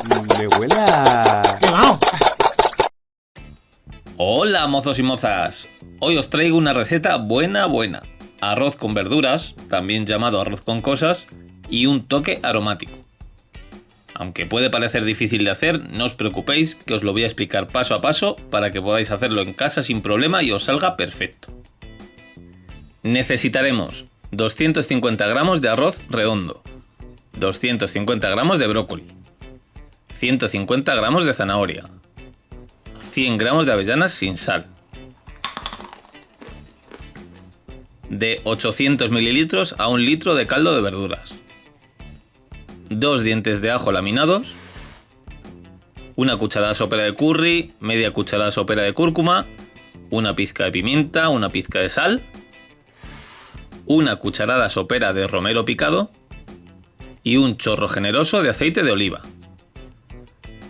Me huele a... ¡Quemado! Hola mozos y mozas, hoy os traigo una receta buena. Arroz con verduras, también llamado arroz con cosas, y un toque aromático. Aunque puede parecer difícil de hacer, no os preocupéis que os lo voy a explicar paso a paso para que podáis hacerlo en casa sin problema y os salga perfecto. Necesitaremos 250 gramos de arroz redondo, 250 gramos de brócoli, 150 gramos de zanahoria, 100 gramos de avellanas sin sal, de 800 mililitros a 1 litro de caldo de verduras, 2 dientes de ajo laminados, una cucharada sopera de curry, media cucharada sopera de cúrcuma, una pizca de pimienta, una pizca de sal, una cucharada sopera de romero picado y un chorro generoso de aceite de oliva.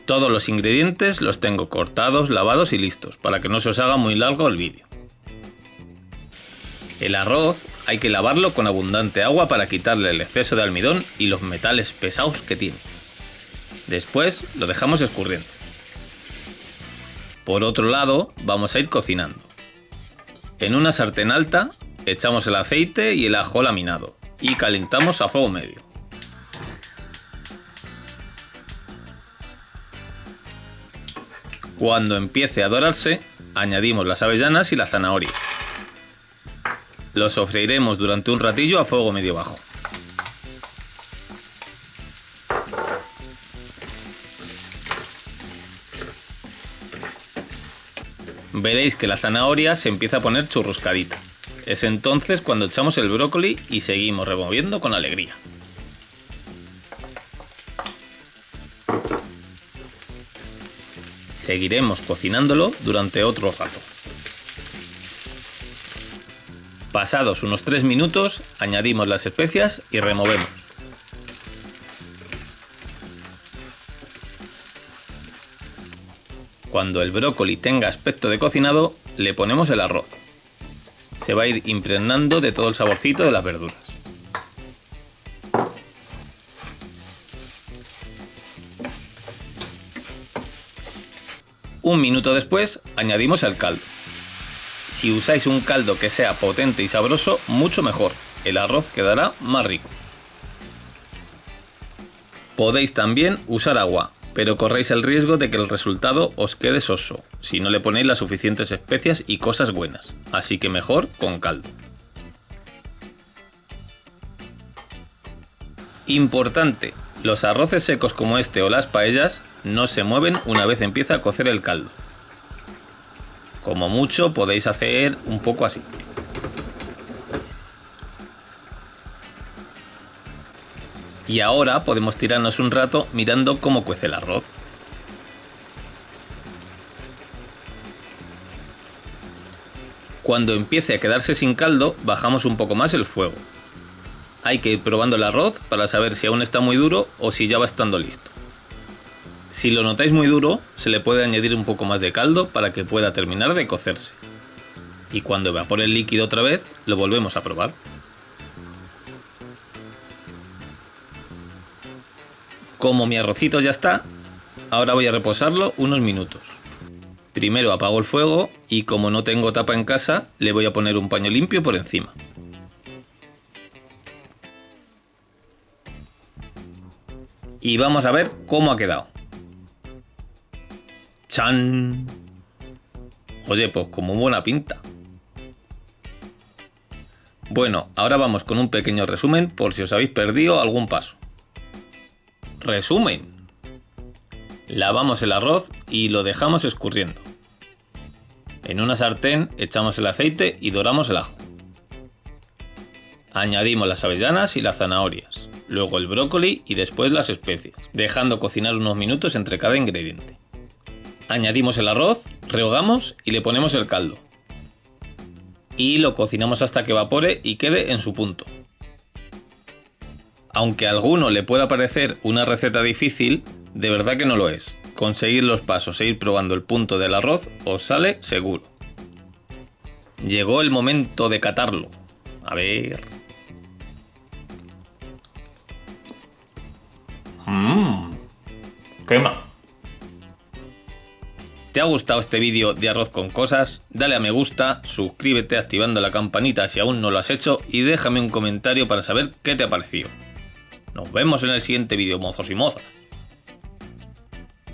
Todos los ingredientes los tengo cortados, lavados y listos, para que no se os haga muy largo el vídeo. El arroz hay que lavarlo con abundante agua para quitarle el exceso de almidón y los metales pesados que tiene. Después lo dejamos escurriendo. Por otro lado, vamos a ir cocinando. En una sartén alta echamos el aceite y el ajo laminado y calentamos a fuego medio. Cuando empiece a dorarse, añadimos las avellanas y la zanahoria. Lo sofreiremos durante un ratillo a fuego medio bajo. Veréis que la zanahoria se empieza a poner churruscadita. Es entonces cuando echamos el brócoli y seguimos removiendo con alegría. Seguiremos cocinándolo durante otro rato. Pasados unos 3 minutos, añadimos las especias y removemos. Cuando el brócoli tenga aspecto de cocinado, le ponemos el arroz. Se va a ir impregnando de todo el saborcito de las verduras. Un minuto después, añadimos el caldo. Si usáis un caldo que sea potente y sabroso, mucho mejor. El arroz quedará más rico. Podéis también usar agua, pero corréis el riesgo de que el resultado os quede soso, si no le ponéis las suficientes especias y cosas buenas. Así que mejor con caldo. Importante, los arroces secos como este o las paellas no se mueven una vez empieza a cocer el caldo. Como mucho podéis hacer un poco así. Y ahora podemos tirarnos un rato mirando cómo cuece el arroz. Cuando empiece a quedarse sin caldo, bajamos un poco más el fuego. Hay que ir probando el arroz para saber si aún está muy duro o si ya va estando listo. Si lo notáis muy duro, se le puede añadir un poco más de caldo para que pueda terminar de cocerse. Y cuando evapore el líquido otra vez, lo volvemos a probar. Como mi arrocito ya está, ahora voy a reposarlo unos minutos. Primero apago el fuego y como no tengo tapa en casa, le voy a poner un paño limpio por encima. Y vamos a ver cómo ha quedado. ¡Chan! Oye, pues como buena pinta. Bueno, ahora vamos con un pequeño resumen por si os habéis perdido algún paso. Resumen. Lavamos el arroz y lo dejamos escurriendo. En una sartén echamos el aceite y doramos el ajo. Añadimos las avellanas y las zanahorias, luego el brócoli y después las especias, dejando cocinar unos minutos entre cada ingrediente. Añadimos el arroz, rehogamos y le ponemos el caldo. Y lo cocinamos hasta que evapore y quede en su punto. Aunque a alguno le pueda parecer una receta difícil, de verdad que no lo es. Conseguir los pasos e ir probando el punto del arroz os sale seguro. Llegó el momento de catarlo. A ver. quema. ¿Te ha gustado este vídeo de arroz con cosas? Dale a me gusta, suscríbete activando la campanita si aún no lo has hecho y déjame un comentario para saber qué te ha parecido. Nos vemos en el siguiente vídeo, mozos y mozas.